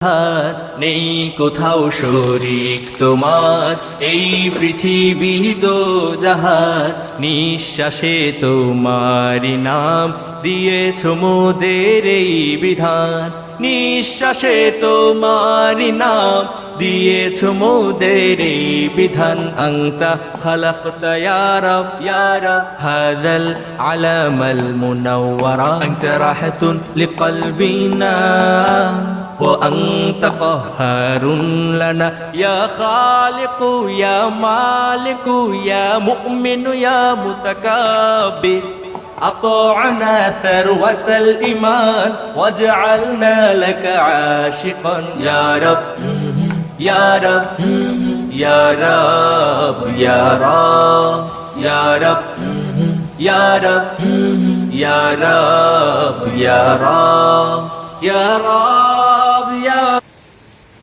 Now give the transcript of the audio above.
আর নেই কোথাও শরীক তোমার এই পৃথিবী দো জাহান নিঃশ্বাসে তোমারি নাম দিয়েছ মোদের এই বিধান নিঃশ্বাসে তোমারি নাম দিয়েছ মোদের এই বিধান আনতা খালাকতা ইয়া রব হাযাল আলামাল মুনাওয়ারা আনতা রাহাতুন লিকলবিনা وأنت قهار لنا يا خالق يا مالك يا مؤمن يا متكبر أطعنا ثروة الإيمان واجعلنا لك عاشقا يا رب يا رب يا رب يا رب يا رب يا رب يا رب يا رب يا رب